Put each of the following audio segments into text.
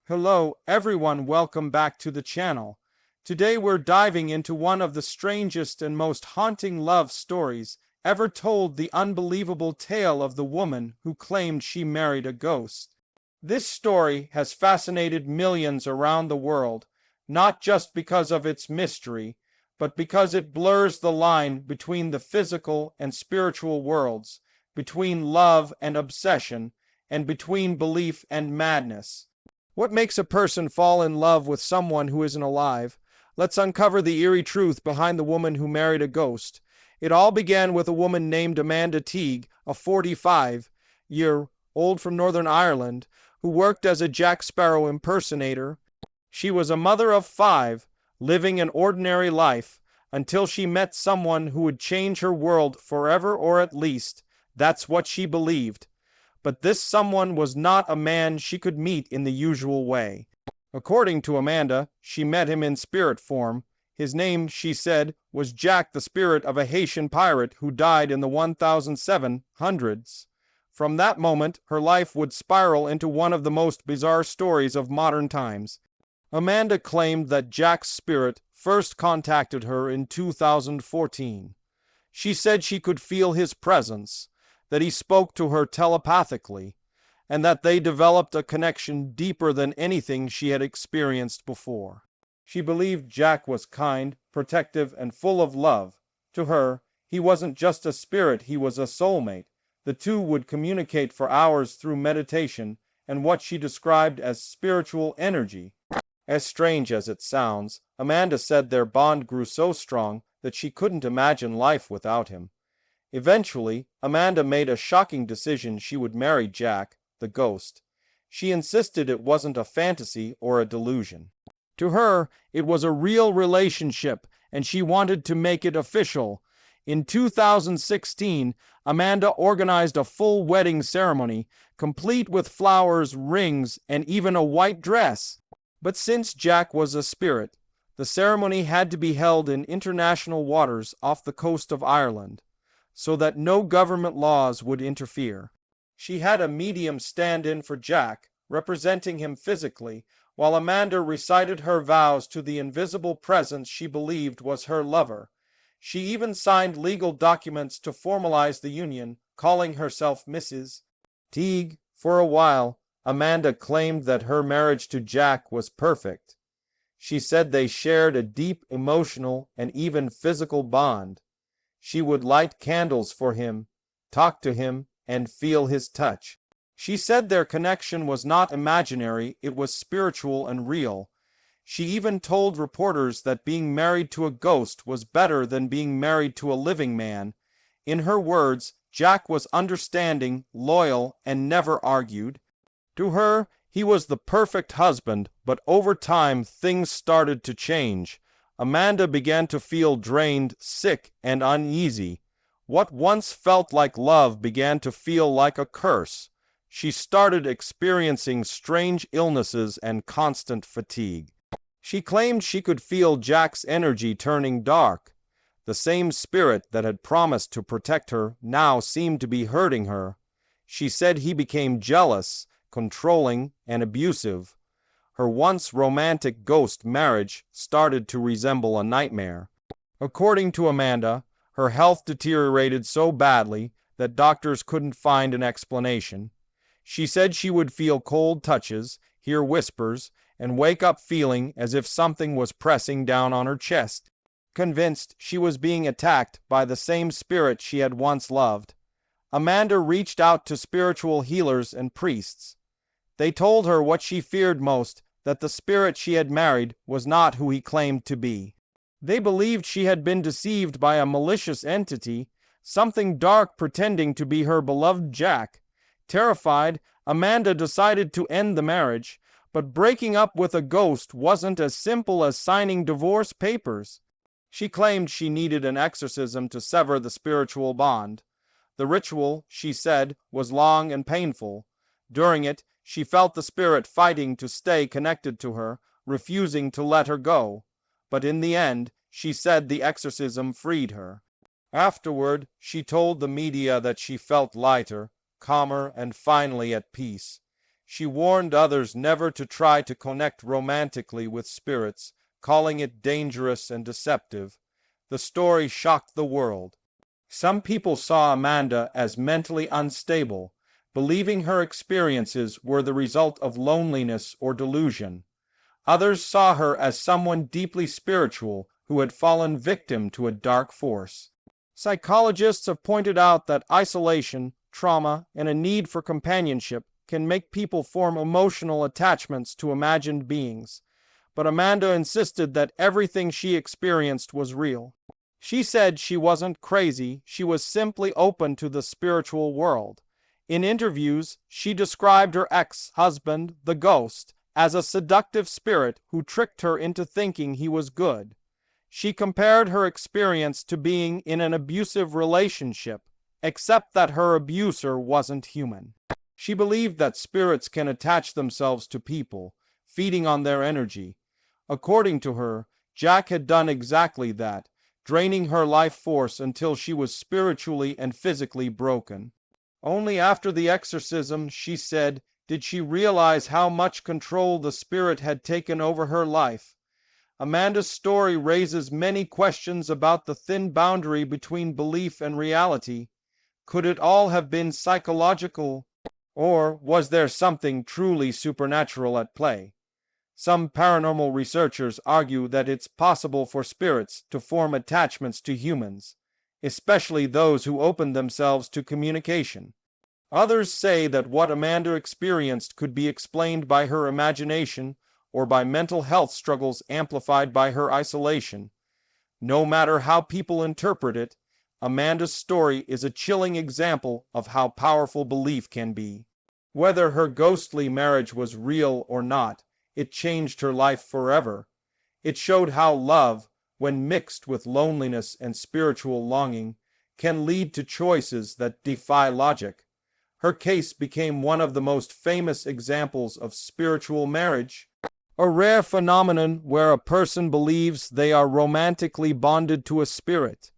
Hello everyone, welcome back to the channel. Today we're diving into one of the strangest and most haunting love stories ever told, the unbelievable tale of the woman who claimed she married a ghost. This story has fascinated millions around the world, not just because of its mystery, but because it blurs the line between the physical and spiritual worlds, between love and obsession, and between belief and madness. What makes a person fall in love with someone who isn't alive? Let's uncover the eerie truth behind the woman who married a ghost. It all began with a woman named Amanda Teague, a 45-year-old from Northern Ireland, who worked as a Jack Sparrow impersonator. She was a mother of 5, living an ordinary life, until she met someone who would change her world forever, or at least, that's what she believed. But this someone was not a man she could meet in the usual way. According to Amanda, she met him in spirit form. His name, she said, was Jack, the spirit of a Haitian pirate who died in the 1700s. From that moment, her life would spiral into one of the most bizarre stories of modern times. Amanda claimed that Jack's spirit first contacted her in 2014. She said she could feel his presence, that he spoke to her telepathically, and that they developed a connection deeper than anything she had experienced before. She believed Jack was kind, protective, and full of love. To her, he wasn't just a spirit, he was a soulmate. The two would communicate for hours through meditation and what she described as spiritual energy. As strange as it sounds, Amanda said their bond grew so strong that she couldn't imagine life without him. Eventually, Amanda made a shocking decision: she would marry Jack, the ghost. She insisted it wasn't a fantasy or a delusion. To her, it was a real relationship, and she wanted to make it official. In 2016, Amanda organized a full wedding ceremony, complete with flowers, rings, and even a white dress. But since Jack was a spirit, the ceremony had to be held in international waters off the coast of Ireland, so that no government laws would interfere. She had a medium stand in for Jack, representing him physically, while Amanda recited her vows to the invisible presence she believed was her lover. She even signed legal documents to formalize the union, calling herself Mrs. Teague. For a while, Amanda claimed that her marriage to Jack was perfect. She said they shared a deep emotional and even physical bond. She would light candles for him, talk to him, and feel his touch. She said their connection was not imaginary, it was spiritual and real. She even told reporters that being married to a ghost was better than being married to a living man. In her words, Jack was understanding, loyal, and never argued. To her, he was the perfect husband, but over time things started to change. Amanda began to feel drained, sick, and uneasy. What once felt like love began to feel like a curse. She started experiencing strange illnesses and constant fatigue. She claimed she could feel Jack's energy turning dark. The same spirit that had promised to protect her now seemed to be hurting her. She said he became jealous, controlling, and abusive. Her once romantic ghost marriage started to resemble a nightmare. According to Amanda, her health deteriorated so badly that doctors couldn't find an explanation. She said she would feel cold touches, hear whispers, and wake up feeling as if something was pressing down on her chest. Convinced she was being attacked by the same spirit she had once loved, Amanda reached out to spiritual healers and priests. They told her what she feared most, that the spirit she had married was not who he claimed to be. They believed she had been deceived by a malicious entity, something dark pretending to be her beloved Jack. Terrified, Amanda decided to end the marriage, but breaking up with a ghost wasn't as simple as signing divorce papers. She claimed she needed an exorcism to sever the spiritual bond. The ritual, she said, was long and painful. During it, she felt the spirit fighting to stay connected to her, refusing to let her go. But in the end, she said the exorcism freed her. Afterward, she told the media that she felt lighter, calmer, and finally at peace. She warned others never to try to connect romantically with spirits, calling it dangerous and deceptive. The story shocked the world. Some people saw Amanda as mentally unstable, believing her experiences were the result of loneliness or delusion. Others saw her as someone deeply spiritual who had fallen victim to a dark force. Psychologists have pointed out that isolation, trauma, and a need for companionship can make people form emotional attachments to imagined beings. But Amanda insisted that everything she experienced was real. She said she wasn't crazy, she was simply open to the spiritual world. In interviews, she described her ex-husband, the ghost, as a seductive spirit who tricked her into thinking he was good. She compared her experience to being in an abusive relationship, except that her abuser wasn't human. She believed that spirits can attach themselves to people, feeding on their energy. According to her, Jack had done exactly that, draining her life force until she was spiritually and physically broken. Only after the exorcism, she said, did she realize how much control the spirit had taken over her life. Amanda's story raises many questions about the thin boundary between belief and reality. Could it all have been psychological, or was there something truly supernatural at play? Some paranormal researchers argue that it's possible for spirits to form attachments to humans, especially those who open themselves to communication. Others say that what Amanda experienced could be explained by her imagination or by mental health struggles amplified by her isolation. No matter how people interpret it, Amanda's story is a chilling example of how powerful belief can be. Whether her ghostly marriage was real or not, it changed her life forever. It showed how love, when mixed with loneliness and spiritual longing, can lead to choices that defy logic. Her case became one of the most famous examples of spiritual marriage, a rare phenomenon where a person believes they are romantically bonded to a spirit.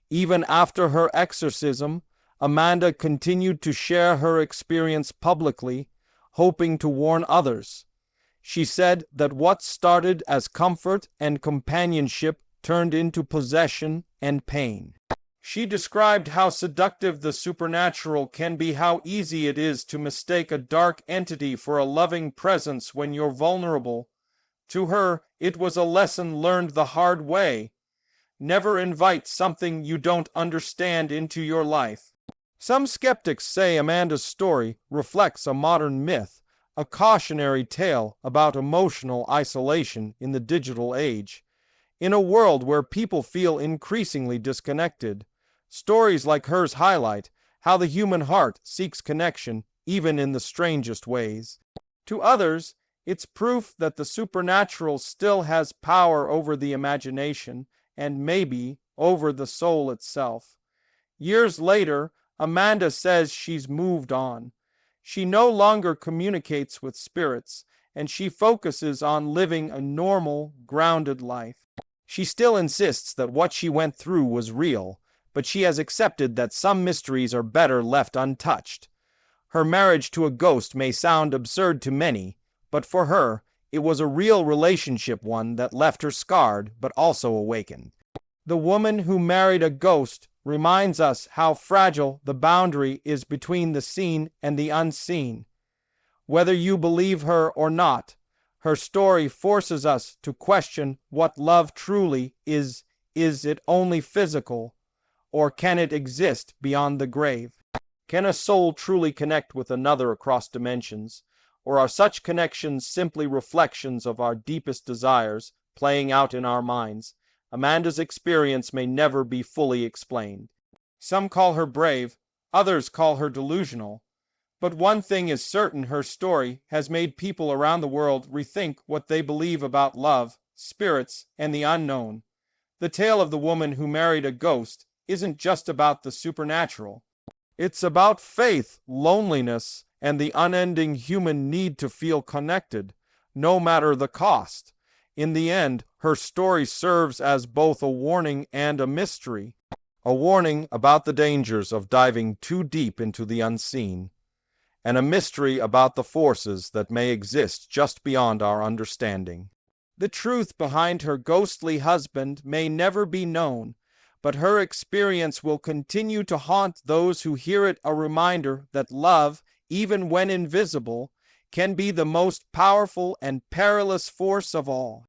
Even after her exorcism, Amanda continued to share her experience publicly, hoping to warn others. She said that what started as comfort and companionship turned into possession and pain. She described how seductive the supernatural can be, how easy it is to mistake a dark entity for a loving presence when you're vulnerable. To her, it was a lesson learned the hard way. Never invite something you don't understand into your life. Some skeptics say Amanda's story reflects a modern myth, a cautionary tale about emotional isolation in the digital age. In a world where people feel increasingly disconnected, stories like hers highlight how the human heart seeks connection even in the strangest ways. To others, it's proof that the supernatural still has power over the imagination and maybe over the soul itself. Years later, Amanda says she's moved on. She no longer communicates with spirits, and she focuses on living a normal, grounded life. She still insists that what she went through was real, but she has accepted that some mysteries are better left untouched. Her marriage to a ghost may sound absurd to many, but for her, it was a real relationship, one that left her scarred but also awakened. The woman who married a ghost reminds us how fragile the boundary is between the seen and the unseen. Whether you believe her or not, her story forces us to question what love truly is. Is it only physical, or can it exist beyond the grave? Can a soul truly connect with another across dimensions, or are such connections simply reflections of our deepest desires playing out in our minds? Amanda's experience may never be fully explained. Some call her brave, others call her delusional. But one thing is certain, her story has made people around the world rethink what they believe about love, spirits, and the unknown. The tale of the woman who married a ghost isn't just about the supernatural. It's about faith, loneliness, and the unending human need to feel connected, no matter the cost. In the end, her story serves as both a warning and a mystery. A warning about the dangers of diving too deep into the unseen, and a mystery about the forces that may exist just beyond our understanding. The truth behind her ghostly husband may never be known, but her experience will continue to haunt those who hear it, a reminder that love, even when invisible, can be the most powerful and perilous force of all.